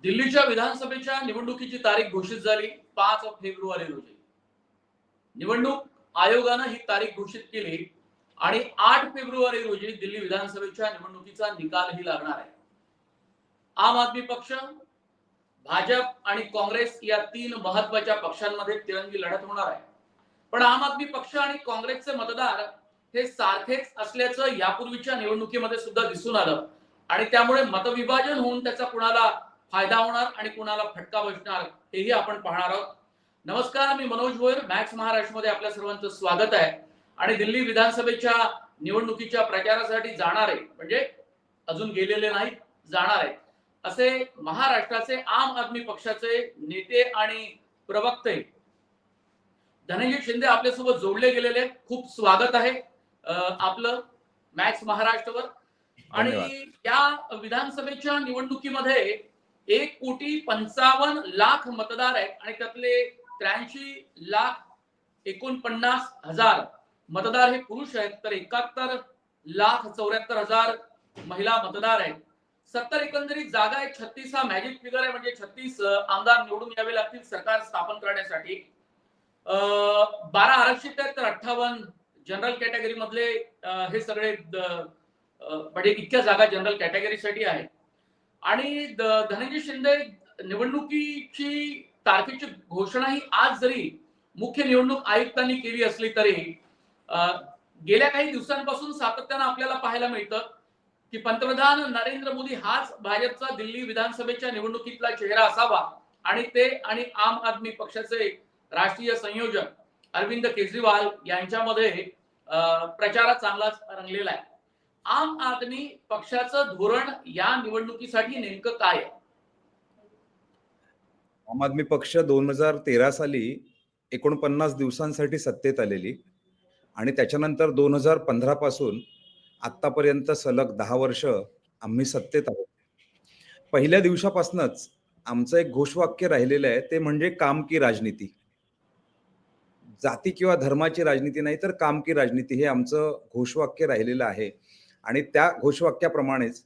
दिल्लीच्या विधानसभेच्या निवडणुकीची तारीख घोषित झाली 5 फेब्रुवारी रोजी. निवडणूक आयोगानं ही तारीख घोषित केली आणि 8 फेब्रुवारी रोजी दिल्ली विधानसभेच्या निवडणुकीचा निकालही लागणार आहे. आम आदमी पक्ष, भाजप आणि काँग्रेस या तीन महत्वाच्या पक्षांमध्ये तिरंगी लढत होणार आहे. पण आम आदमी पक्ष आणि काँग्रेसचे मतदार हे सारखेच असल्याचं यापूर्वीच्या निवडणुकीमध्ये सुद्धा दिसून आलं आणि त्यामुळे मतविभाजन होऊन त्याचा कुणाला फायदा होणार आणि कुणाला फटका बसणार हेही आपण पाहणार आहोत. नमस्कार, मी मनोज भोयर, मॅक्स महाराष्ट्रमध्ये आपल्या सर्वांचं स्वागत आहे. आणि दिल्ली विधानसभेच्या निवडणुकीच्या प्रचारासाठी जाणारे म्हणजे अजून गेलेले नाहीत, जाणार आहेत असे महाराष्ट्राचे आम आदमी पक्षाचे नेते आणि प्रवक्ते धनंजय शिंदे आपल्यासोबत जोडले गेलेले. खूप स्वागत आहे आपलं मॅक्स महाराष्ट्रवर. आणि या विधानसभेच्या निवडणुकीमध्ये 1,55,00,000 मतदार आहेत आणि त्यातले 83,49,000 मतदार हे पुरुष आहेत, तर 71,74,000 महिला मतदार आहेत. 70 एकंदरीत जागा आहेत. 36 हा मॅजिक फिगर आहे, म्हणजे 36 आमदार निवडून यावे लागतील सरकार स्थापन करण्यासाठी. 12 आरक्षित आहेत, तर 58 जनरल कॅटेगरी मधले हे सगळे म्हणजे इतक्या जागा जनरल कॅटेगरीसाठी आहेत. आणि धनंजय शिंदे निवडणुकीची तारखेची घोषणा ही आज जरी मुख्य निवडणूक आयुक्तांनी केली असली तरी गेल्या काही दिवसांपासून सातत्यानं आपल्याला पाहायला मिळतं की पंतप्रधान नरेंद्र मोदी हाच भाजपचा दिल्ली विधानसभेच्या निवडणुकीतला चेहरा असावा आणि ते आणि आम आदमी पक्षाचे राष्ट्रीय संयोजक अरविंद केजरीवाल यांच्यामध्ये प्रचारात चांगलाच रंगलेला आहे. आम आदमी पक्षाचं धोरण या निवडणुकीसाठी नेमकं काय आहे? आम आदमी पक्ष 2013 साली 49 दिवसांसाठी सत्तेत आलेली आणि त्याच्यानंतर 2015 पासून आतापर्यंत सलग 10 वर्ष आम्ही सत्तेत आहोत. पहिल्या दिवसापासूनच आमचं एक घोषवाक्य राहिलेलं आहे, ते म्हणजे काम की राजनीती. जाती किंवा धर्माची राजनीती नाही, तर काम की राजनीती हे आमचं घोषवाक्य राहिलेलं आहे. आणि त्या घोषवाक्याप्रमाणेच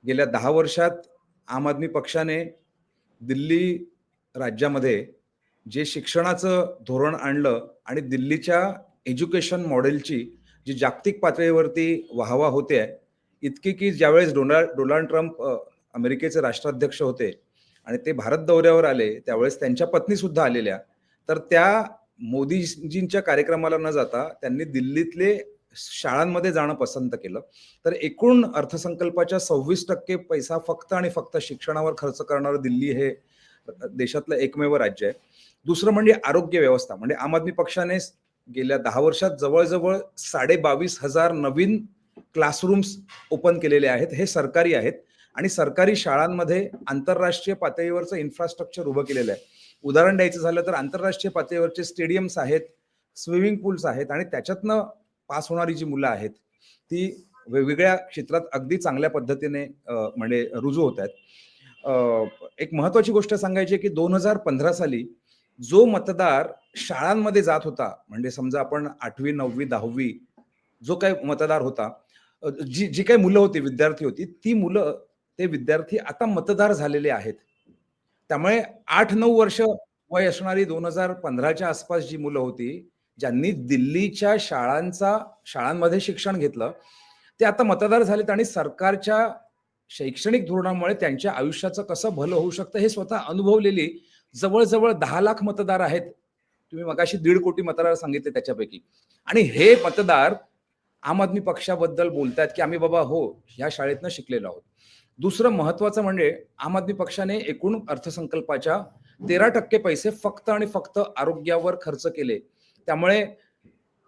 गेल्या 10 वर्षात आम आदमी पक्षाने दिल्ली राज्यामध्ये जे शिक्षणाचं धोरण आणलं आणि दिल्लीच्या एज्युकेशन मॉडेलची जी जागतिक पातळीवरती वाहवा होते आहे, इतकी की ज्यावेळेस डोनाल्ड ट्रम्प अमेरिकेचे राष्ट्राध्यक्ष होते आणि ते भारत दौऱ्यावर आले, त्यावेळेस त्यांच्या पत्नी सुद्धा आलेल्या, तर त्या मोदीजींच्या कार्यक्रमाला न जाता त्यांनी दिल्लीतले शाळांमध्ये जाणं पसंत केलं. तर एकूण अर्थसंकल्पाच्या 26% पैसा फक्त आणि फक्त शिक्षणावर खर्च करणारं दिल्ली हे देशातलं एकमेव राज्य आहे. दुसरं म्हणजे आरोग्य व्यवस्था. म्हणजे आम आदमी पक्षाने गेल्या 10 वर्षात जवळजवळ 22,500 नवीन क्लासरूम्स ओपन केलेले आहेत. हे सरकारी आहेत आणि सरकारी शाळांमध्ये आंतरराष्ट्रीय पातळीवरचं इन्फ्रास्ट्रक्चर उभं केलेलं आहे. उदाहरण द्यायचं झालं तर आंतरराष्ट्रीय पातळीवरचे स्टेडियम्स आहेत, स्विमिंग पूल्स आहेत आणि त्याच्यातनं पास होणारी जी मुलं आहेत ती वेगवेगळ्या क्षेत्रात अगदी चांगल्या पद्धतीने म्हणजे रुजू होत आहेत. एक महत्वाची गोष्ट सांगायची की 2015 साली जो मतदार शाळांमध्ये जात होता, म्हणजे समजा आपण 8वी 9वी 10वी जो काही मतदार होता, जी काही मुलं होती, विद्यार्थी होती, ती मुलं ते विद्यार्थी आता मतदार झालेले आहेत. त्यामुळे 8-9 वर्ष वय असणारी 2015च्या आसपास जी मुलं होती, ज्यांनी दिल्लीच्या शाळांमध्ये शिक्षण घेतलं, ते आता मतदार झालेत आणि सरकारच्या शैक्षणिक धोरणामुळे त्यांच्या आयुष्याचं कसं भलं होऊ शकतं हे स्वतः अनुभवलेली जवळजवळ 10 लाख मतदार आहेत. तुम्ही मगाशी 1.5 कोटी मतदार सांगितले त्याच्यापैकी. आणि हे मतदार आम आदमी पक्षाबद्दल बोलतात की आम्ही बाबा हो ह्या शाळेतनं शिकलेलो आहोत. दुसरं महत्वाचं म्हणजे आम आदमी पक्षाने एकूण अर्थसंकल्पाच्या 13% पैसे फक्त आणि फक्त आरोग्यावर खर्च केले. त्यामुळे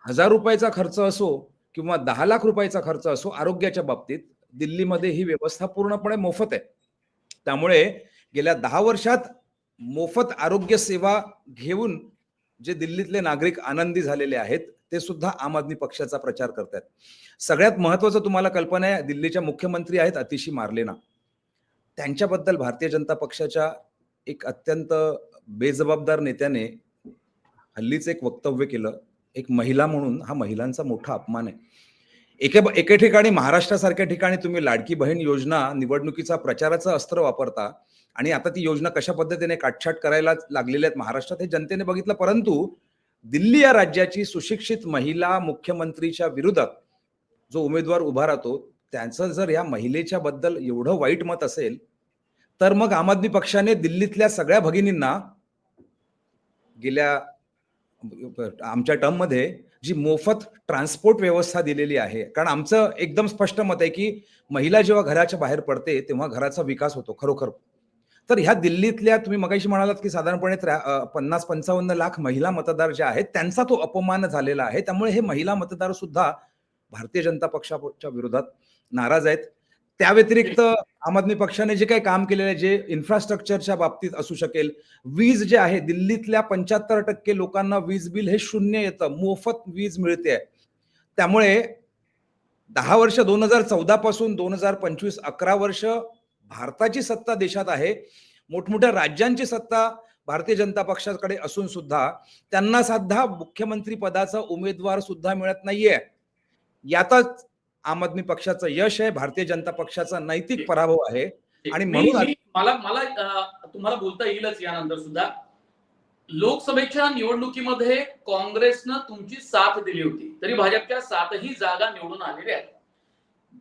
1000 रुपयाचा खर्च असो किंवा 10 लाख रुपयाचा खर्च असो, आरोग्याच्या बाबतीत दिल्लीमध्ये ही व्यवस्था पूर्णपणे मोफत आहे. त्यामुळे गेल्या 10 वर्षात मोफत आरोग्य सेवा घेऊन जे दिल्लीतले नागरिक आनंदी झालेले आहेत, ते सुद्धा आम आदमी पक्षाचा प्रचार करतात. सगळ्यात महत्वाचं तुम्हाला कल्पना आहे, दिल्लीच्या मुख्यमंत्री आहेत आतिशी मार्लेना. त्यांच्याबद्दल भारतीय जनता पक्षाच्या एक अत्यंत बेजबाबदार नेत्याने हल्लीच एक वक्तव्य केलं. एक महिला म्हणून हा महिलांचा मोठा अपमान आहे. एके ठिकाणी महाराष्ट्रासारख्या ठिकाणी तुम्ही लाडकी बहीण योजना निवडणुकीचा प्रचाराचं अस्त्र वापरता आणि आता ती योजना कशा पद्धतीने काटछाट करायला लागलेल्या आहेत महाराष्ट्रात हे जनतेने बघितलं. परंतु दिल्ली या राज्याची सुशिक्षित महिला मुख्यमंत्रीच्या विरोधात जो उमेदवार उभा राहतो त्यांचं जर या महिलेच्या बद्दल एवढं वाईट मत असेल तर मग आम आदमी पक्षाने दिल्लीतल्या सगळ्या भगिनींना गेल्या आमच्या टर्ममध्ये जी मोफत ट्रान्सपोर्ट व्यवस्था दिलेली आहे, कारण आमचं एकदम स्पष्ट मत आहे की महिला जेव्हा घराच्या बाहेर पडते तेव्हा घराचा विकास होतो खरोखर. तर ह्या दिल्लीतल्या तुम्ही मगाशी म्हणालात की साधारणपणे 50-55 लाख महिला मतदार जे आहेत त्यांचा तो अपमान झालेला आहे. त्यामुळे हे महिला मतदार सुद्धा भारतीय जनता पक्षाच्या विरोधात नाराज आहेत. त्या व्यतिरिक्त आम आदमी पक्षाने जे काही काम केलेलं आहे, जे इन्फ्रास्ट्रक्चरच्या बाबतीत असू शकेल, वीज जे आहे दिल्लीतल्या 75% लोकांना वीज बिल हे शून्य येतं, मोफत वीज मिळते. त्यामुळे 10 वर्ष 2014 पासून 2025 11 वर्ष भारताची सत्ता देशात आहे. मोठमोठ्या राज्यांची सत्ता भारतीय जनता पक्षाकडे असून सुद्धा त्यांना साधा मुख्यमंत्री पदाचा उमेदवार सुद्धा मिळत नाहीये. यातच आम आदमी पक्षाचं यश आहे, भारतीय जनता पक्षाचा नैतिक पराभव आहे. आणि म्हणून मला मला तुम्हाला बोलता येईलच यानंतर सुद्धा. लोकसभेच्या निवडणुकीमध्ये काँग्रेसनं तुमची साथ दिली होती, तरी भाजपच्या 7ही जागा निवडून आलेल्या आहेत.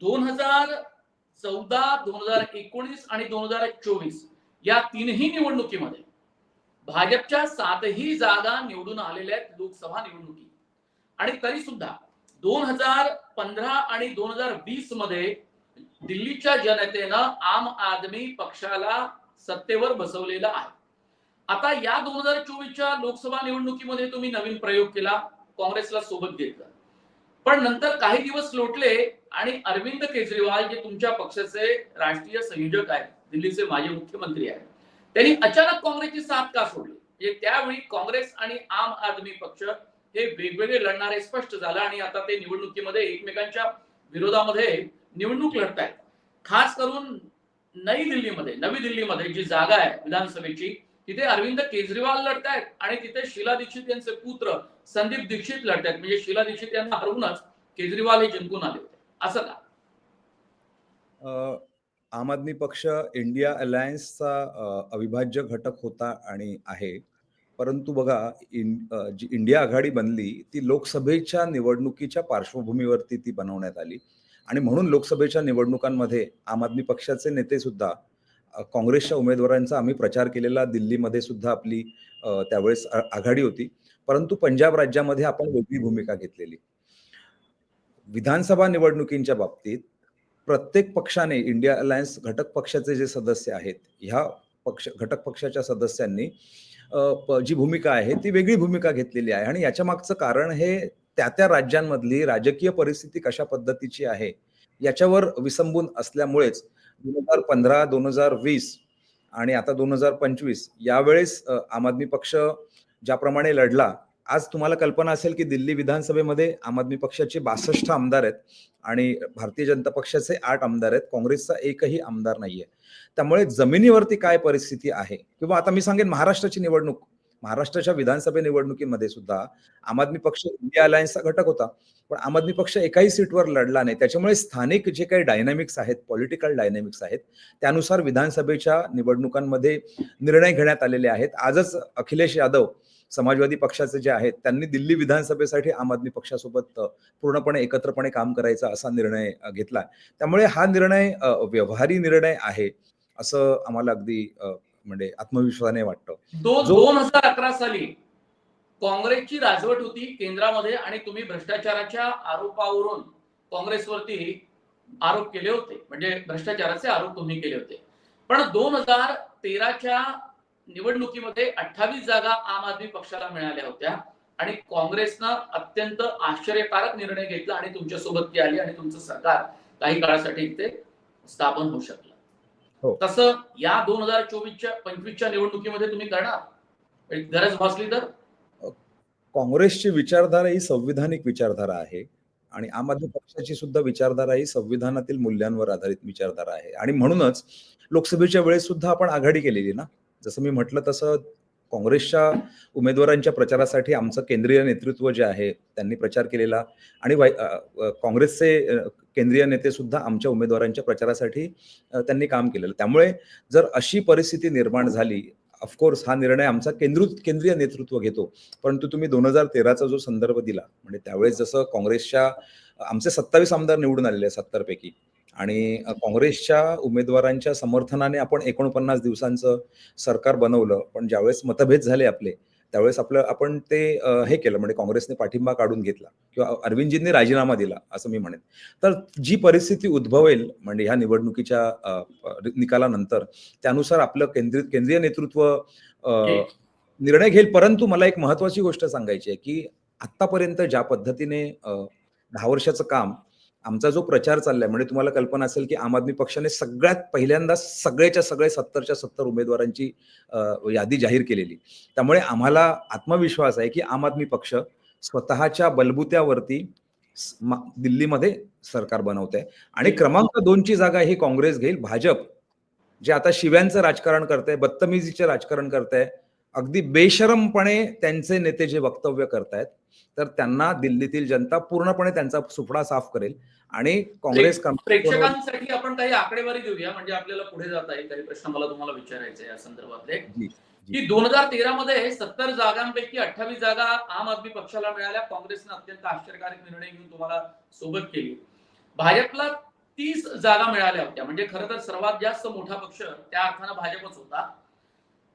2014, 2019 आणि 2024 या तीनही निवडणुकीमध्ये भाजपच्या 7ही जागा निवडून आलेल्या आहेत लोकसभा निवडणुकी. आणि तरी सुद्धा 2015 आणि 2020 मध्ये दिल्लीच्या जनतेनं आम आदमी पक्षाला सत्तेवर बसवलेलं आहे. आता या 2024च्या लोकसभा निवडणुकीमध्ये तुम्ही नवीन प्रयोग केला, काँग्रेसला सोबत घेतलं, पण नंतर काही दिवस लोटले आणि अरविंद केजरीवाल जे तुमच्या पक्षाचे राष्ट्रीय संयोजक आहेत, दिल्लीचे माजी मुख्यमंत्री आहेत, त्यांनी अचानक काँग्रेसची साथ का सोडली? म्हणजे त्यावेळी काँग्रेस आणि आम आदमी पक्ष हे वेगवेगळे लढणारे स्पष्ट झालं आणि आता ते निवडणुकीमध्ये एकमेकांच्या विरोधामध्ये निवडणूक लढतायत. खास करून नवी दिल्लीमध्ये जी जागा आहे विधानसभेची, तिथे अरविंद केजरीवाल लढतायत आणि तिथे शीला दीक्षित यांचे पुत्र संदीप दीक्षित लढतायत. म्हणजे शीला दीक्षित यांना हरवूनच केजरीवाल हे जिंकून आले होते. असं का? आम आदमी पक्ष इंडिया अलायन्सचा अविभाज्य घटक होता आणि आहे. परंतु बघा, जी इंडिया आघाडी बनली ती लोकसभेच्या निवडणुकीच्या पार्श्वभूमीवरती ती बनवण्यात आली आणि म्हणून लोकसभेच्या निवडणुकांमध्ये आम आदमी पक्षाचे नेते सुद्धा काँग्रेसच्या उमेदवारांचा आम्ही प्रचार केलेला. दिल्लीमध्ये सुद्धा आपली त्यावेळेस आघाडी होती. परंतु पंजाब राज्यामध्ये आपण वेगळी भूमिका घेतलेली. विधानसभा निवडणुकींच्या बाबतीत प्रत्येक पक्षाने, इंडिया अलायन्स घटक पक्षाचे जे सदस्य आहेत, ह्या घटक पक्षाच्या सदस्यांनी जी भूमिका आहे ती वेगळी भूमिका घेतलेली आहे. आणि याच्या मागचं कारण हे त्या राज्यांमधली राजकीय परिस्थिती कशा पद्धतीची आहे याच्यावर विसंबून असल्यामुळेच 2015, 2020 आणि आता 2025 यावेळेस आम आदमी पक्ष ज्याप्रमाणे लढला, आज तुम्हाला कल्पना असेल की दिल्ली विधानसभेमध्ये आम आदमी पक्षाचे 62 आमदार आहेत आणि भारतीय जनता पक्षाचे 8 आमदार आहेत, काँग्रेसचा एकही आमदार नाहीये. त्यामुळे जमिनीवरती काय परिस्थिती आहे, किंवा आता मी सांगेन महाराष्ट्राची निवडणूक, महाराष्ट्राच्या विधानसभा निवडणुकीमध्ये सुद्धा आम आदमी पक्ष इंडिया अलायन्सचा घटक होता, पण आम आदमी पक्ष एकाही सीटवर लढला नाही. त्याच्यामुळे स्थानिक जे काही डायनामिक्स आहेत, पॉलिटिकल डायनामिक्स आहेत, त्यानुसार विधानसभेच्या निवडणुकांमध्ये निर्णय घेण्यात आलेले आहेत. आजच अखिलेश यादव समाजवादी पक्षाचे जे आहेत त्यांनी दिल्ली विधानसभेसाठी आम आदमी पक्षासोबत पूर्णपणे एकत्रपणे काम करायचा असा निर्णय घेतला. त्यामुळे हा निर्णय व्यवहारी निर्णय आहे असं आम्हाला अगदी म्हणजे आत्मविश्वासाने वाटतं. 2011 साली काँग्रेसची राजवट होती केंद्रामध्ये आणि तुम्ही भ्रष्टाचाराच्या आरोपावरून काँग्रेसवरती आरोप केले होते, म्हणजे भ्रष्टाचाराचे आरोप तुम्ही केले होते. पण 2013च्या निवडणुकीमध्ये 28 जागा आम आदमी पक्षाला मिळाल्या होत्या आणि काँग्रेसनं अत्यंत आश्चर्यकारक निर्णय घेतला आणि तुमच्या सोबत ती आली आणि तुमचं सरकार काही काळासाठी ते स्थापन होऊ शकलं. तसं या 2024-25च्या निवडणुकीमध्ये तुम्ही करणार गरज भासली तर? काँग्रेसची विचारधारा ही संविधानिक विचारधारा आहे आणि आम आदमी पक्षाची सुद्धा विचारधारा ही संविधानातील मूल्यांवर आधारित विचारधारा आहे. आणि म्हणूनच लोकसभेच्या वेळेस सुद्धा आपण आघाडी केलेली ना. जसं मी म्हटलं तसं काँग्रेसच्या उमेदवारांच्या प्रचारासाठी आमचं केंद्रीय नेतृत्व जे आहे त्यांनी प्रचार केलेला आणि काँग्रेसचे केंद्रीय नेते सुद्धा आमच्या उमेदवारांच्या प्रचारासाठी त्यांनी काम केलेलं. त्यामुळे जर अशी परिस्थिती निर्माण झाली, ऑफकोर्स हा निर्णय आमचा केंद्रीय नेतृत्व घेतो. परंतु तुम्ही 2013चा जो संदर्भ दिला, म्हणजे त्यावेळेस जसं काँग्रेसच्या आमचे 27 आमदार निवडून आलेले 70 पैकी आणि काँग्रेसच्या उमेदवारांच्या समर्थनाने आपण 49 दिवसांचं सरकार बनवलं. पण ज्यावेळेस मतभेद झाले आपले, त्यावेळेस आपण ते हे केलं, म्हणजे काँग्रेसने पाठिंबा काढून घेतला किंवा अरविंदजींनी राजीनामा दिला असं मी म्हणेन. तर जी परिस्थिती उद्भवेल म्हणजे ह्या निवडणुकीच्या निकालानंतर त्यानुसार आपलं केंद्रीय नेतृत्व निर्णय घेईल. परंतु मला एक महत्वाची गोष्ट सांगायची आहे की आतापर्यंत ज्या पद्धतीने 10 वर्षाचं काम आमचा जो प्रचार चाललाय, म्हणजे तुम्हाला कल्पना असेल की आम आदमी पक्षाने सगळ्यात पहिल्यांदा सगळे 70च्या 70 उमेदवारांची यादी जाहीर केलेली. त्यामुळे आम्हाला आत्मविश्वास आहे की आम आदमी पक्ष स्वतःच्या बलबुत्यावरती दिल्लीमध्ये सरकार बनवत आहे आणि क्रमांक 2ची जागा ही काँग्रेस घेईल. भाजप जे आता शिव्यांचं राजकारण करतंय, बदतमीजीचे राजकारण करतंय, अगदी बेशरमपणे त्यांचे नेते जे वक्तव्य करतायत, तर त्यांना दिल्लीतील जनता पूर्णपणे त्यांचा सुपडा साफ करेल आणि काँग्रेस प्रेक्षकांसाठी आपण काही आकडेवारी देऊया म्हणजे आपल्याला पुढे जाता येईल. काही प्रश्न मला तुम्हाला विचारायचे या संदर्भातले की 2013 मध्ये 70 जागांपैकी 28 जागा आम आदमी पक्षाला मिळाल्या. काँग्रेसने अत्यंत आश्चर्यकारक निर्णय घेऊन तुम्हाला सोबत केली. भाजपला 30 जागा मिळाल्या होत्या, म्हणजे खरं तर सर्वात जास्त मोठा पक्ष त्या अर्थानं भाजपच होता.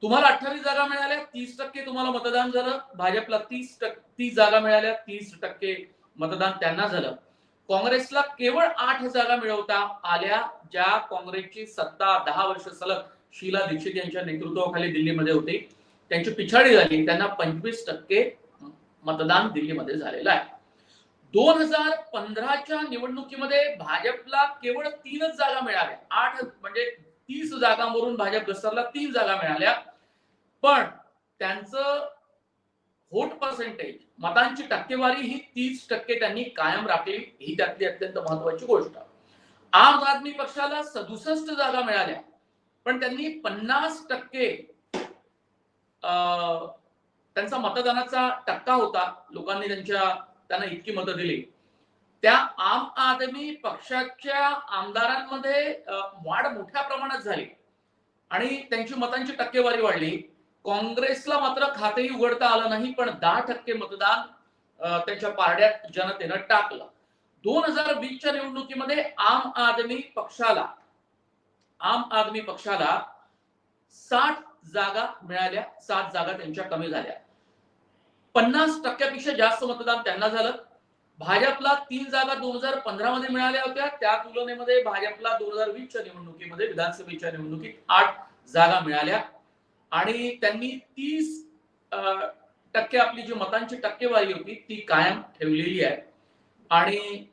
तुम्हाला 28 जागा मिळाल्या, 30% तुम्हाला मतदान झालं. भाजपला 30 जागा मिळाल्या, 30% मतदान त्यांना झालं. काँग्रेसला केवळ 8 जागा मिळवता आल्या, ज्या काँग्रेसची सत्ता 10 वर्ष सलग शीला दीक्षित यांच्या नेतृत्वाखाली दिल्लीमध्ये होती. त्यांची पिछाडी झाली, त्यांना 25% मतदान दिल्लीमध्ये झालेलं आहे. 2015च्या निवडणुकीमध्ये भाजपला केवळ 3च जागा मिळाल्या. 8 म्हणजे 30 जागांवरून भाजप घसरला, 3 जागा मिळाल्या. पण त्यांचं व्होट पर्सेंटेज, मतांची टक्केवारी ही 30% त्यांनी कायम राखली. ही त्यातली अत्यंत महत्वाची गोष्ट. आम आदमी पक्षाला 67 जागा मिळाल्या, पण त्यांनी 50% त्यांचा मतदानाचा टक्का होता. लोकांनी त्यांना इतकी मतं दिली. त्या आम आदमी पक्षाच्या आमदारांमध्ये वाढ मोठ्या प्रमाणात झाली आणि त्यांची मतांची टक्केवारी वाढली. काँग्रेसला मात्र खातेही उघडता आलं नाही, पण 10% मतदान त्यांच्या पारड्यात जनतेनं टाकलं. 2020च्या निवडणुकीमध्ये आम आदमी पक्षाला 60 जागा मिळाल्या, 7 जागा त्यांच्या कमी झाल्या. 50% जास्त मतदान त्यांना झालं. भाजपला 3 जागा 2015 मध्ये मिळाल्या होत्या. त्या तुलनेमध्ये भाजपला 2020च्या निवडणुकीमध्ये विधानसभेच्या निवडणुकीत 8 जागा मिळाल्या आणि त्यांनी 30% आपली जी मतांची टक्केवारी होती ती कायम ठेवलेली आहे. आणि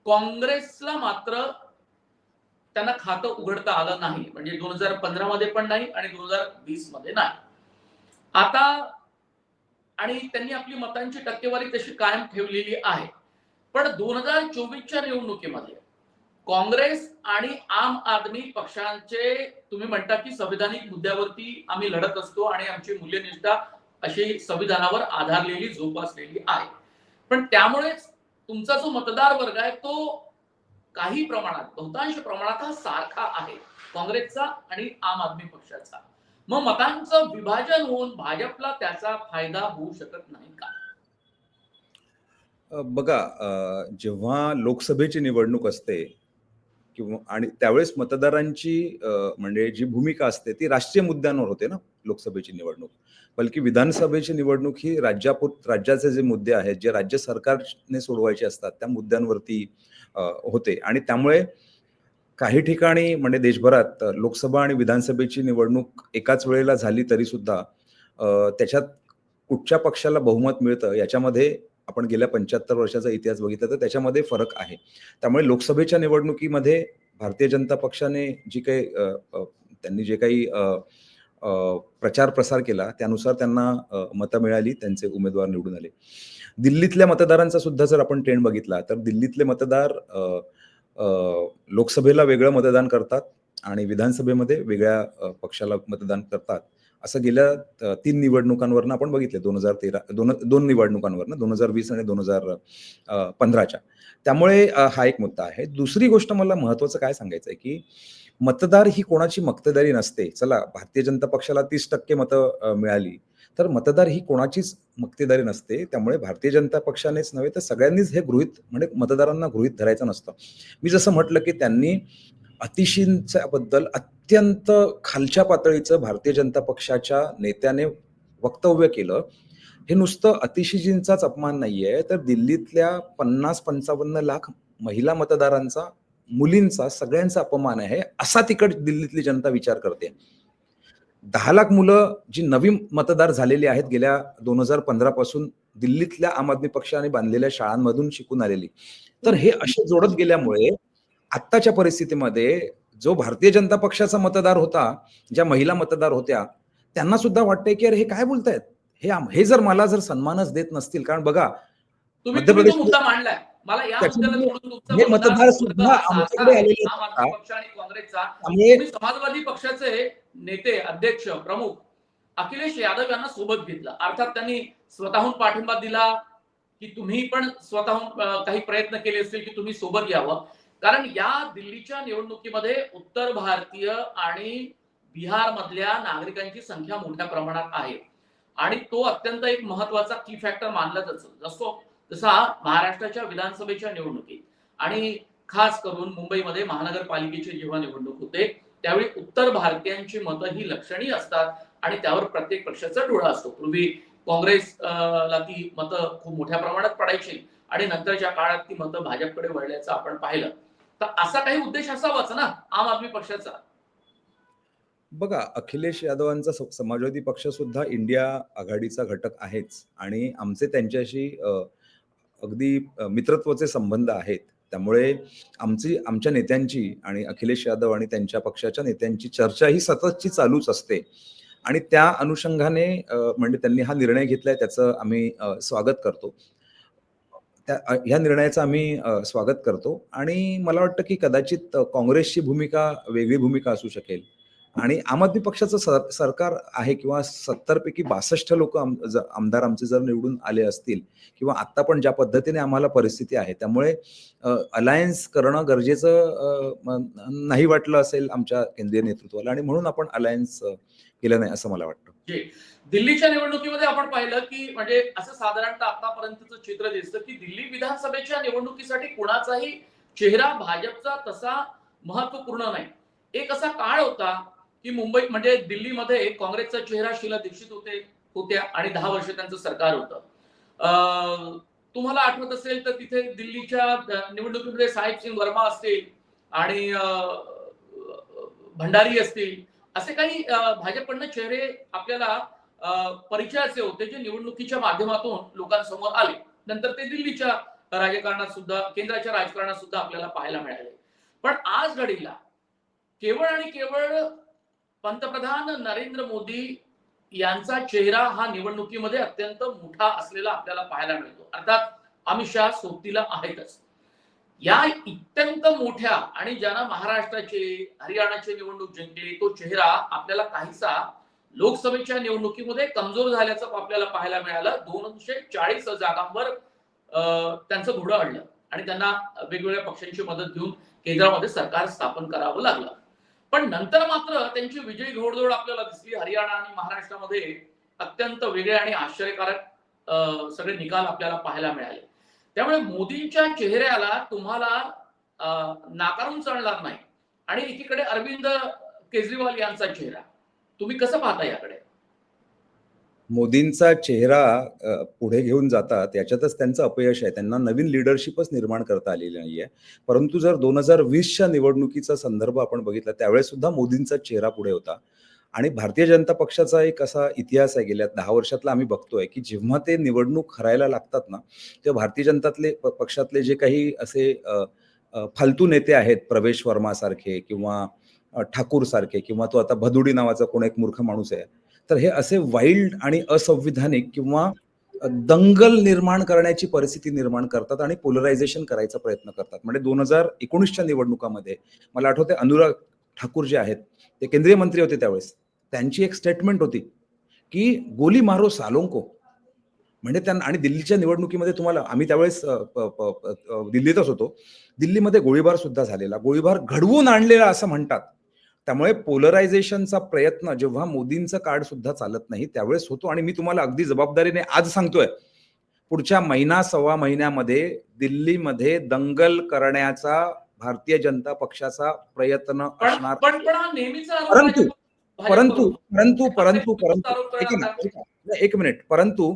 काँग्रेसला मात्र त्यांना खातं उघडता आलं नाही, म्हणजे 2015 मध्ये पण नाही आणि 2020 मध्ये नाही. आता आणि त्यांनी आपली मतांची टक्केवारी तशी कायम ठेवलेली आहे. पण 2024च्या निवडणुकीमध्ये काँग्रेस आणि आम आदमी पक्षांचे, तुम्ही म्हणता की संविधानिक मुद्द्यावरती आम्ही लढत असतो आणि आमची मूल्यनिष्ठा अशी संविधानावर आधारलेली जोपासलेली आहे. पण त्यामुळेच तुमचा जो मतदार वर्ग आहे तो काही प्रमाणात, बहुतांश प्रमाणात हा सारखा आहे, काँग्रेसचा आणि आम आदमी पक्षाचा. मग मतांचं विभाजन होऊन भाजपला त्याचा फायदा होऊ शकत नाही का? बघा, जेव्हा लोकसभेची निवडणूक असते किंवा आणि त्यावेळेस मतदारांची म्हणजे जी भूमिका असते ती राष्ट्रीय मुद्द्यांवर होते ना. लोकसभेची निवडणूक बल्कि विधानसभेची निवडणूक ही राज्याचे जे मुद्दे आहेत, जे राज्य सरकारने सोडवायचे असतात त्या मुद्द्यांवरती होते. आणि त्यामुळे काही ठिकाणी म्हणजे देशभरात लोकसभा आणि विधानसभेची निवडणूक एकाच वेळेला झाली तरी सुद्धा त्याच्यात कुठच्या पक्षाला बहुमत मिळतं याच्यामध्ये आपण गेल्या 75 वर्षाचा इतिहास बघितला तर त्याच्यामध्ये फरक आहे. त्यामुळे लोकसभेच्या निवडणुकीमध्ये भारतीय जनता पक्षाने त्यांनी जे काही प्रचार प्रसार केला त्यानुसार त्यांना मतं मिळाली, त्यांचे उमेदवार निवडून आले. दिल्लीतल्या मतदारांचा सुद्धा जर आपण ट्रेंड बघितला तर दिल्लीतले मतदार लोकसभेला वेगळं मतदान करतात आणि विधानसभेमध्ये वेगळ्या पक्षाला मतदान करतात असं गेल्या 3 निवडणुकांवरनं आपण बघितले. 2013 दोन निवडणुकांवरनं 2020 आणि 2015च्या. त्यामुळे हा एक मुद्दा आहे. दुसरी गोष्ट मला महत्त्वाचं काय सांगायचं आहे, की मतदार ही कोणाची मक्तेदारी नसते. चला, भारतीय जनता पक्षाला 30% मतं मिळाली, तर मतदार ही कोणाचीच मक्तेदारी नसते. त्यामुळे भारतीय जनता पक्षानेच नव्हे तर सगळ्यांनीच हे गृहीत, म्हणजे मतदारांना गृहीत धरायचं नसतं. मी जसं म्हटलं, की त्यांनी अतिशींच्याबद्दल अत्यंत खालच्या पातळीचं भारतीय जनता पक्षाच्या नेत्याने वक्तव्य केलं. हे नुसतं अतिशीजींचाच अपमान नाहीये, तर दिल्लीतल्या 50-55 लाख महिला मतदारांचा, मुलींचा, सगळ्यांचा अपमान आहे, असा तिकड दिल्लीतली जनता विचार करते. 10 लाख मुलं जी नवीन मतदार झालेली आहेत गेल्या 2015 पासून दिल्लीतल्या आम आदमी पक्षाने बांधलेल्या शाळांमधून शिकून आलेली. तर हे असे जोडत गेल्यामुळे आत्ताच्या परिस्थितीमध्ये जो भारतीय जनता पक्षाचा मतदार होता, ज्या महिला मतदार होत्या, त्यांना सुद्धा वाटतंय की अरे हे काय बोलतायत? हे जर मला सन्मानच देत नसतील, कारण बघा तुम्ही मध्य तुम्ही तो प्रदेशमध्ये मुद्दा मांडलाय. मला या मुद्द्याला त्याच्यामध्ये जोडून तुमचा हे मतदार मतदारसंघ सुद्धा असा आमच्याकडे आहे आलेले आम आहेत आदमी का? पक्ष आणि काँग्रेसचा. त्यामुळे तुम्ही समाजवादी पक्षाचे नेते, अध्यक्ष, प्रमुख अखिलेश यादव यांना सोबत घेतलं. अर्थात त्यांनी स्वतःहून पाठिंबा दिला की तुम्ही पण स्वतःहून काही प्रयत्न केले असतील की तुम्ही सोबत यावं. कारण या दिल्लीच्या निवडणुकीमध्ये उत्तर भारतीय आणि बिहार मधल्या नागरिकांची संख्या मोठ्या प्रमाणात आहे आणि तो अत्यंत एक महत्वाचा की फॅक्टर मानला जातो. जसा महाराष्ट्राच्या विधानसभेच्या निवडणुकीत आणि खास करून मुंबईमध्ये महानगरपालिकेची जेव्हा निवडणूक होते त्यावेळी उत्तर भारतीयांची मतं ही लक्षणीय असतात आणि त्यावर प्रत्येक पक्षाचा डोळा असतो. पूर्वी काँग्रेसला ती मतं खूप मोठ्या प्रमाणात पडायची आणि नंतरच्या काळात ती मतं भाजपकडे वळल्याचं आपण पाहिलं. तर असा काही उद्देश असावाच ना आम आदमी पक्षाचा. बघा, अखिलेश यादवांचा समाजवादी पक्ष सुद्धा इंडिया आघाडीचा घटक आहेच आणि आमचे त्यांच्याशी अगदी मित्रत्वाचे संबंध आहेत. त्यामुळे आमच्या नेत्यांची आणि अखिलेश यादव आणि त्यांच्या पक्षाच्या नेत्यांची चर्चा ही सततची चालूच असते आणि त्या अनुषंगाने म्हणजे त्यांनी हा निर्णय घेतलाय, त्याचं आम्ही स्वागत करतो. ह्या निर्णयाचं आम्ही स्वागत करतो आणि मला वाटतं की कदाचित काँग्रेसची भूमिका वेगळी भूमिका असू शकेल आणि आम आदमी पक्षाचं सरकार आहे किंवा 70 पैकी 62 लोक आमदार आमचे जर निवडून आले असतील किंवा आता पण ज्या पद्धतीने आम्हाला परिस्थिती आहे, त्यामुळे अलायन्स करणं गरजेचं नाही वाटलं असेल आमच्या केंद्रीय नेतृत्वाला आणि म्हणून आपण अलायन्स केलं नाही असं मला वाटतं. दिल्लीच्या निवडणुकीमध्ये आपण पाहिलं की म्हणजे असं साधारणतः आतापर्यंतचं चित्र दिसतं की दिल्ली विधानसभेच्या निवडणुकीसाठी कुणाचाही चेहरा भाजपचा तसा महत्वपूर्ण नाही. एक असा काळ होता की मुंबई म्हणजे दिल्लीमध्ये काँग्रेसचा चेहरा शीला दीक्षित होत्या आणि 10 वर्ष त्यांचं सरकार होतं. तुम्हाला आठवत असेल तर तिथे दिल्लीच्या निवडणुकीमध्ये साहेब सिंग वर्मा असतील आणि भंडारी असतील, असे काही भाजपकडनं चेहरे आपल्याला परिचयाचे होते जे निवडणुकीच्या माध्यमातून लोकांसमोर आले. नंतर ते दिल्लीच्या राजकारणात सुद्धा, केंद्राच्या राजकारणात सुद्धा आपल्याला पाहायला मिळाले. पण आज घडीला केवळ आणि केवळ पंतप्रधान नरेंद्र मोदी यांचा चेहरा हा निवडणुकीमध्ये अत्यंत मोठा असलेला आपल्याला पाहायला मिळतो. अर्थात अमित शहा सोबतीला आहेतच. या अत्यंत मोठ्या आणि ज्यांना महाराष्ट्राचे, हरियाणाचे निवडणूक जिंकली, तो चेहरा आपल्याला काहीसा लोकसभेच्या निवडणुकीमध्ये कमजोर झाल्याचं आपल्याला पाहायला मिळालं. 240 जागांवर त्यांचं घोडं अडलं आणि त्यांना वेगवेगळ्या पक्षांची मदत घेऊन केंद्रामध्ये सरकार स्थापन करावं लागलं. पण नंतर मात्र त्यांची विजयी घोडदौड आपल्याला दिसली. हरियाणा आणि महाराष्ट्रामध्ये अत्यंत वेगळे आणि आश्चर्यकारक सगळे निकाल आपल्याला पाहायला मिळाले. त्यामुळे मोदींच्या चेहऱ्याला तुम्हाला नाकारून चालणार नाही आणि एकीकडे अरविंद केजरीवाल यांचा चेहरा, तुम्ही कसं पाहता याकडे? मोदींचा चेहरा पुढे घेऊन जातात याच्यातच त्यांचं अपयश आहे. त्यांना नवीन लीडरशिपच निर्माण करता आलेली नाहीये. परंतु जर 2020च्या निवडणुकीचा संदर्भ आपण बघितला, त्यावेळेस सुद्धा मोदींचा चेहरा पुढे होता आणि भारतीय जनता पक्षाचा एक असा इतिहास आहे गेल्या 10 वर्षातला आम्ही बघतोय, की जेव्हा ते निवडणूक हरायला लागतात ना, तेव्हा भारतीय जनतातले पक्षातले जे काही असे फालतू नेते आहेत, प्रवेश वर्मा सारखे किंवा ठाकूर सारखे किंवा तो आता भदुडी नावाचा कोण एक मूर्ख माणूस आहे, तर हे असे वाईल्ड आणि असंविधानिक किंवा दंगल निर्माण करण्याची परिस्थिती निर्माण करतात आणि पोलरायझेशन करायचा प्रयत्न करतात. म्हणजे 2019च्या निवडणुकामध्ये मला आठवते अनुराग ठाकूर जे आहेत ते केंद्रीय मंत्री होते त्यावेळेस. त्यांची एक स्टेटमेंट होती की गोली मारो सालों को, म्हणजे त्यांना. आणि दिल्लीच्या निवडणुकीमध्ये तुम्हाला, आम्ही त्यावेळेस दिल्लीतच होतो, दिल्लीमध्ये गोळीबार सुद्धा झालेला, गोळीबार घडवून आणलेला असं म्हणतात. त्यामुळे पोलरायझेशनचा प्रयत्न जेव्हा मोदींचं कार्ड सुद्धा चालत नाही त्यावेळेस होतो. आणि मी तुम्हाला अगदी जबाबदारीने आज सांगतोय, पुढच्या महिना सव्वा महिन्यामध्ये दिल्लीमध्ये दंगल करण्याचा भारतीय जनता पक्षाचा प्रयत्न पण असणार. पण पण हा नेहमीचा आरोप परंतु परंतु भाजपवर. परंतु परंतु परंतु आरोप ऐका ना, करतात. एक मिनिट. परंतु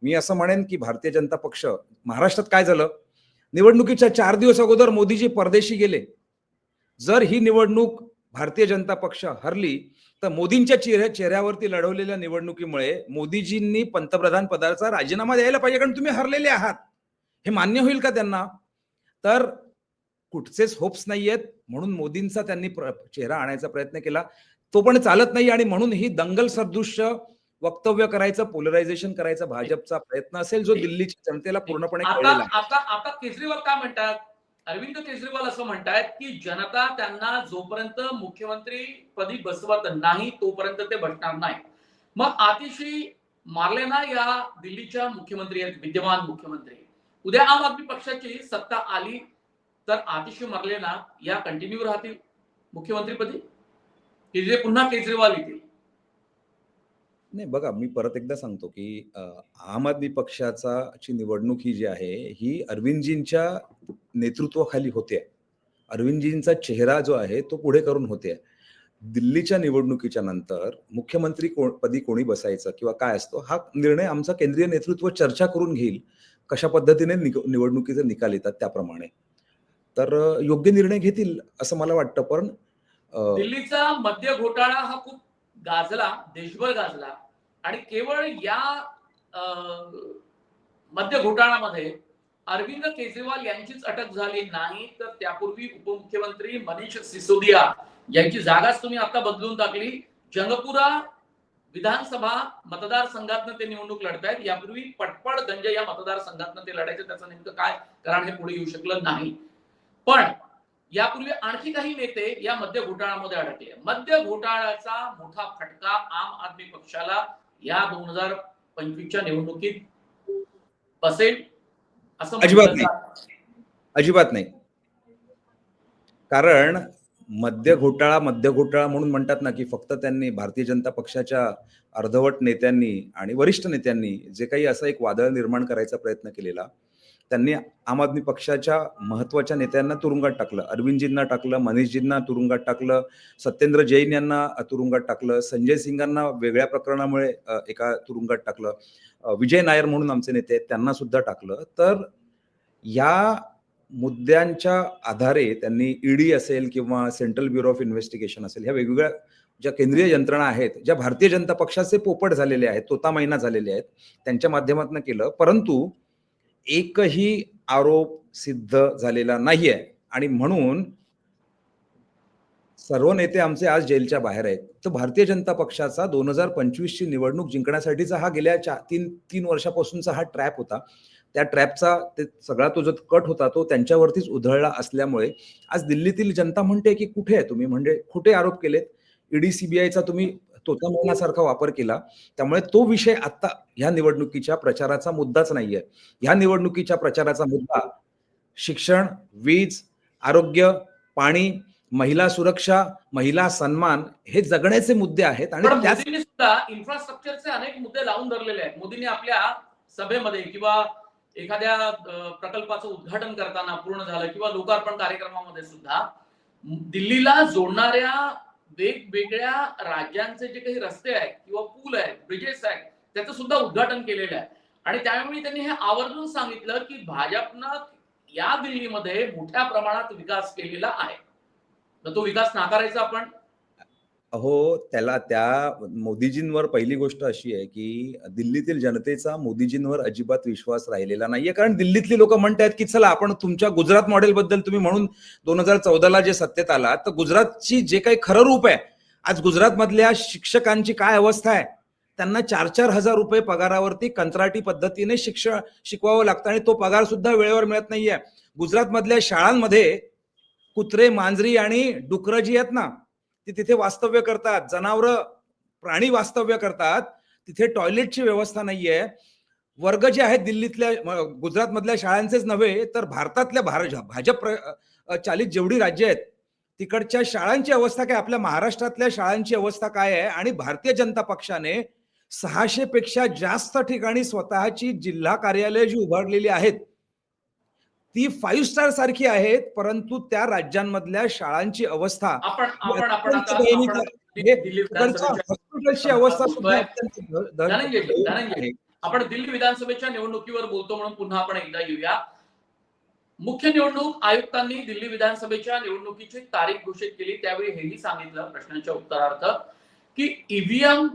मी असं म्हणेन की भारतीय जनता पक्ष, महाराष्ट्रात काय झालं, निवडणुकीच्या 4 दिवस अगोदर मोदीजी परदेशी गेले. जर ही निवडणूक भारतीय जनता पक्ष हरली तर मोदींच्या चेहऱ्यावरती लढवलेल्या निवडणुकीमुळे मोदीजींनी पंतप्रधान पदाचा राजीनामा द्यायला पाहिजे, कारण तुम्ही हरलेले आहात. हे मान्य होईल का त्यांना? तर कुठचेच होप्स नाहीयेत, म्हणून मोदींचा त्यांनी चेहरा आणायचा प्रयत्न केला, तो पण चालत नाही. आणि म्हणून ही दंगल सदृश्य वक्तव्य करायचं, पोलरायझेशन करायचा भाजपचा प्रयत्न असेल, जो दिल्लीच्या जनतेला पूर्णपणे आता कळलेला आहे. आता आता केजरीवाल काय म्हणतात? अरविंद केजरीवाल असं म्हणतात की जनता त्यांना जोपर्यंत मुख्यमंत्री पदी बसवत नाही तोपर्यंत ते बसणार नाही. मग आतिशी मार्लेना या दिल्लीच्या मुख्यमंत्री आहेत, विद्यमान मुख्यमंत्री. उद्या आम आदमी पक्षाची सत्ता आली तर आतिशी मार्लेना या कंटिन्यू राहतील मुख्यमंत्रीपदी, की जे पुन्हा केजरीवाल येतील? नाही, बघा, मी परत एकदा सांगतो की आम आदमी पक्षाची निवडणूक ही जी आहे ही अरविंदजींच्या नेतृत्वाखाली होते. अरविंदजींचा चेहरा जो आहे तो पुढे करून होते. दिल्लीच्या निवडणुकीच्या नंतर मुख्यमंत्री पदी कोणी बसायचं किंवा काय असतो हा निर्णय आमचा केंद्रीय नेतृत्व चर्चा करून घेईल. कशा पद्धतीने निवडणुकीचे निकाल येतात त्याप्रमाणे तर योग्य निर्णय घेतील असं मला वाटतं. पण दिल्लीचा मद्य घोटाळा हा खूप गाजला, देशभर गाजला. आणि केवळ या मद्य घोटाळ्यामध्ये अरविंद केजरीवाल यांचीच अटक झाली नाही, तर त्यापूर्वी उपमुख्यमंत्री मनीष सिसोदिया यांची जागाच तुम्ही आता बदलून टाकली. जंगपुरा विधानसभा मतदारसंघातनं ते निवडणूक लढतायत. यापूर्वी पटपडगंज या मतदारसंघातनं ते लढायचे. त्याचं नेमकं काय कारण हे पुढे येऊ शकलं नाही. पण यापूर्वी आणखी काही नेते या मद्य घोटाळ्यामध्ये अडकले. मद्य घोटाळ्याचा मोठा फटका आम आदमी पक्षाला या 2025च्या निवडणुकीत बसेल असं अजिबात म्हटलं नाही, जातं. अजिबात नाही. कारण मद्य घोटाळा म्हणून म्हणतात ना की फक्त त्यांनी भारतीय जनता पक्षाच्या अर्धवट नेत्यांनी आणि वरिष्ठ नेत्यांनी जे काही असं एक वादळ निर्माण करायचा प्रयत्न केलेला, त्यांनी आम आदमी पक्षाच्या महत्वाच्या नेत्यांना तुरुंगात टाकलं. अरविंदजींना टाकलं, मनीषजींना तुरुंगात टाकलं, सत्येंद्र जैन यांना तुरुंगात टाकलं, संजय सिंगांना वेगळ्या प्रकरणामुळे एका तुरुंगात टाकलं, विजय नायर म्हणून आमचे नेते आहेत त्यांना सुद्धा टाकलं. तर या मुद्द्यांच्या आधारे त्यांनी ईडी असेल किंवा सेंट्रल ब्युरो ऑफ इन्व्हेस्टिगेशन असेल, ह्या वेगवेगळ्या ज्या केंद्रीय यंत्रणा आहेत, ज्या भारतीय जनता पक्षाचे पोपट झालेले आहेत, तोता मैना झालेले आहेत, त्यांच्या माध्यमातून केलं. परंतु एकही आरोप सिद्ध झालेला नाहीये. आणि म्हणून सर्व नेते आमचे आज जेलच्या बाहेर आहेत. तर भारतीय जनता पक्षाचा 2025 ची निवडणूक जिंकण्यासाठीचा हा गेल्या 3 वर्षापासूनचा हा ट्रॅप होता. त्या ट्रॅपचा सगळा तो जो कट होता तो त्यांच्यावरतीच उधळला असल्यामुळे आज दिल्लीतील जनता म्हणते की कुठे आहे तुम्ही, म्हणजे खोटे आरोप केलेत, ईडी सीबीआयचा तुम्ही तोता मैनासारखा वापर केला. त्यामुळे तो विषय आता ह्या निवडणुकीच्या प्रचाराचा मुद्दाच नाहीये. ह्या निवडणुकीच्या प्रचाराचा मुद्दा शिक्षण, वीज, आरोग्य, पाणी, महिला सुरक्षा, महिला सन्मान हे जगण्याचे मुद्दे आहेत. आणि त्याच मोदींनी सुद्धा इन्फ्रास्ट्रक्चरचे अनेक मुद्दे लावून धरलेले आहेत. मोदींनी आपल्या सभेमध्ये किंवा एखाद्या प्रकल्पाचं उद्घाटन करताना पूर्ण झालं किंवा लोकार्पण कार्यक्रमामध्ये सुद्धा दिल्लीला जोडणाऱ्या वेगवेगळ्या राज्यांचे जे काही रस्ते आहेत किंवा पूल आहेत, ब्रिजेस आहेत, त्याचं सुद्धा उद्घाटन केलेलं आहे. आणि त्यावेळी त्यांनी हे आवर्जून सांगितलं की भाजपनं या दिल्लीमध्ये मोठ्या प्रमाणात विकास केलेला आहे. तर तो विकास नाकारायचा आपण? हो, त्या मोदीजींवर पहिली गोष्ट अशी आहे की दिल्लीतील जनतेचा मोदीजींवर अजिबात विश्वास राहिलेला नाहीये. कारण दिल्लीतली लोक म्हणतात की चला आपण तुमच्या गुजरात मॉडेल बद्दल तुम्ही म्हणून 2014ला जे सत्तेत आला, तर गुजरातची जे काही खरं रूप आहे, आज गुजरात मधल्या शिक्षकांची काय अवस्था आहे, त्यांना 4-4 हजार रुपये पगारावरती कंत्राटी पद्धतीने शिकवावं लागतं आणि तो पगार सुद्धा वेळेवर मिळत नाहीये. गुजरात मधल्या शाळांमध्ये कुत्रे, मांजरी आणि डुकरं जी आहेत ना, ती तिथे वास्तव्य करतात. जनावरं प्राणी वास्तव्य करतात तिथे टॉयलेटची व्यवस्था नाहीये. वर्ग जे आहेत दिल्लीतल्या गुजरात मधल्या शाळांचेच नव्हे तर भारतातल्या भाजप चालित जेवढी राज्य आहेत तिकडच्या शाळांची अवस्था काय, आपल्या महाराष्ट्रातल्या शाळांची अवस्था काय आहे. आणि भारतीय जनता पक्षाने 600 पेक्षा जास्त ठिकाणी स्वतःची जिल्हा कार्यालय जी उभारलेली आहेत ती 5 स्टार सारखी आहेत, परंतु त्या राज्यांमधल्या शाळांची अवस्था हॉस्पिटलची अवस्था सुद्धा धनंजय, आपण दिल्ली विधानसभेच्या निवडणुकीवर बोलतो म्हणून पुन्हा आपण एकदा येऊया. मुख्य निवडणूक आयुक्तांनी दिल्ली विधानसभेच्या निवडणुकीची तारीख घोषित केली, त्यावेळी हेही सांगितलं प्रश्नांच्या उत्तरार्थ की ईव्हीएम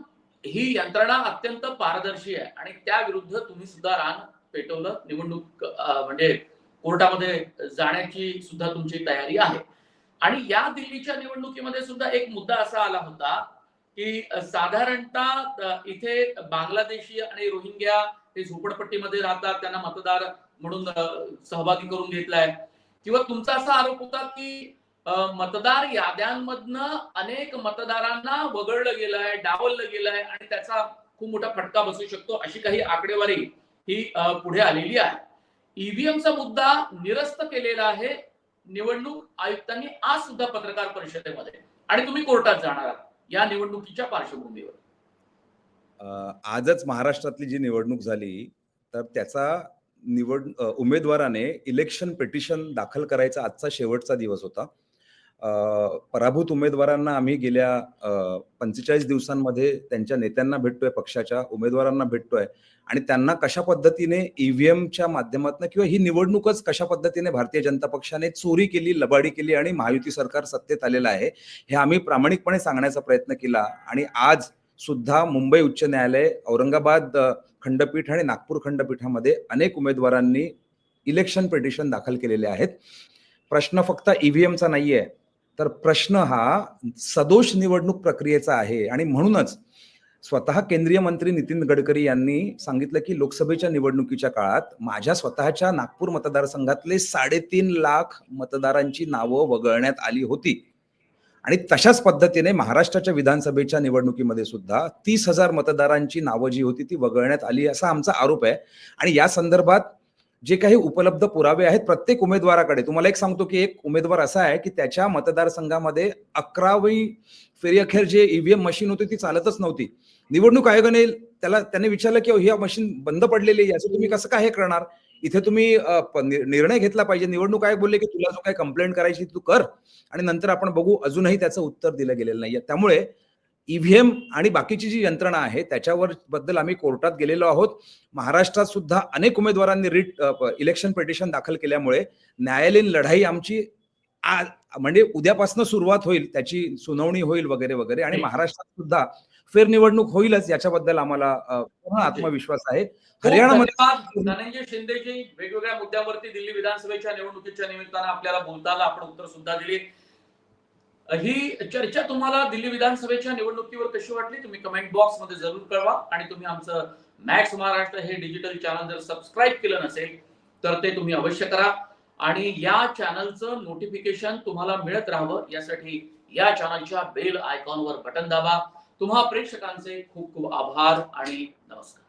ही यंत्रणा अत्यंत पारदर्शी आहे आणि त्या विरुद्ध तुम्ही सुद्धा रान पेटवलं. निवडणूक म्हणजे कोर्टामध्ये जाण्याची सुद्धा तुमची तयारी आहे. आणि या दिल्लीच्या निवडणुकीमध्ये सुद्धा एक मुद्दा असा आला होता की साधारणतः इथे बांगलादेशी आणि रोहिंग्या हे झोपडपट्टीमध्ये राहतात, त्यांना मतदार म्हणून सहभागी करून घेतलाय. किंवा तुमचा असा आरोप होता की मतदार याद्यांमधनं अनेक मतदारांना वगळलं गेलंय, डावललं गेलंय आणि त्याचा खूप मोठा फटका बसू शकतो, अशी काही आकडेवारी ही पुढे आलेली आहे. ईव्हीएमचा मुद्दा निरस्त केलेला आहे निवडणूक आयुक्तांनी आज सुद्धा पत्रकार परिषदेमध्ये, आणि तुम्ही कोर्टात जाणार आहात या निवडणुकीच्या पार्श्वभूमीवर. आजच महाराष्ट्रातली जी निवडणूक झाली तर त्याचा उमेदवाराने इलेक्शन पिटिशन दाखल करायचा आजचा शेवटचा दिवस होता. पराभूत उमेदवारांना आम्ही गेल्या 45 दिवसांमध्ये त्यांच्या नेत्यांना भेटतोय, पक्षाच्या उमेदवारांना भेटतोय आणि त्यांना कशा पद्धतीने ईव्हीएमच्या माध्यमातून किंवा ही निवडणूकच कशा पद्धतीने भारतीय जनता पक्षाने चोरी केली, लबाडी केली आणि महायुती सरकार सत्तेत आलेलं आहे हे आम्ही प्रामाणिकपणे सांगण्याचा प्रयत्न केला. आणि आज सुद्धा मुंबई उच्च न्यायालय, औरंगाबाद खंडपीठ आणि नागपूर खंडपीठामध्ये अनेक उमेदवारांनी इलेक्शन पिटिशन दाखल केलेले आहेत. प्रश्न फक्त ईव्हीएमचा नाहीये, तर प्रश्न हा सदोष निवडणूक प्रक्रियेचा आहे. आणि म्हणूनच स्वतः केंद्रीय मंत्री नितीन गडकरी यांनी सांगितलं की लोकसभेच्या निवडणुकीच्या काळात माझ्या स्वतःच्या नागपूर मतदारसंघातले 3.5 लाख मतदारांची नावं वगळण्यात आली होती. आणि तशाच पद्धतीने महाराष्ट्राच्या विधानसभेच्या निवडणुकीमध्ये सुद्धा 30,000 मतदारांची नावं जी होती ती वगळण्यात आली असा आमचा आरोप आहे. आणि या संदर्भात जे काही उपलब्ध पुरावे आहेत प्रत्येक उमेदवाराकडे, तुम्हाला एक सांगतो की एक उमेदवार असा आहे की त्याच्या मतदारसंघामध्ये 11वी फेरी अखेर जे ईव्हीएम मशीन होती ती चालतच नव्हती. निवडणूक आयोगाने त्याने विचारलं की ही मशीन बंद पडलेली आहे, याचं तुम्ही कसं काय हे करणार, इथे तुम्ही निर्णय घेतला पाहिजे. निवडणूक आयोग बोलले की तुला जो काही कंप्लेंट करायची तू कर आणि नंतर आपण बघू. अजूनही त्याचं उत्तर दिलं गेलेलं नाहीये. त्यामुळे ईव्हीएम आणि बाकीची जी यंत्रणा आहे त्याच्यावर बद्दल आम्ही कोर्टात गेलेलो आहोत. महाराष्ट्रात सुद्धा अनेक उमेदवारांनी इलेक्शन पिटिशन दाखल केल्यामुळे न्यायालयीन लढाई आमची म्हणजे उद्यापासून सुरुवात होईल, त्याची सुनावणी होईल वगैरे वगैरे. आणि महाराष्ट्रात सुद्धा फेरनिवडणूक होईलच याच्याबद्दल आम्हाला पूर्ण आत्मविश्वास आहे. हरियाणामध्ये धनंजय शिंदेजी वेगवेगळ्या मुद्द्यांवरती दिल्ली विधानसभेच्या निवडणुकीच्या निमित्तानं आपल्याला बोलताना आपण उत्तर सुद्धा दिली. ही चर्चा तुम्हाला दिल्ली विधानसभेच्या निवडणुकीवर कशी वाटली तुम्ही कमेंट बॉक्स मध्ये जरूर कळवा. आणि तुम्ही आमचं मॅक्स महाराष्ट्र हे डिजिटल चॅनल जर सबस्क्राईब केलं नसेल तर ते तुम्ही अवश्य करा. आणि या चॅनलचं नोटिफिकेशन तुम्हाला मिळत राहावं यासाठी या चॅनलच्या बेल आयकॉनवर बटन दाबा. तुम्हा प्रेक्षकांचे खूप खूप आभार आणि नमस्कार.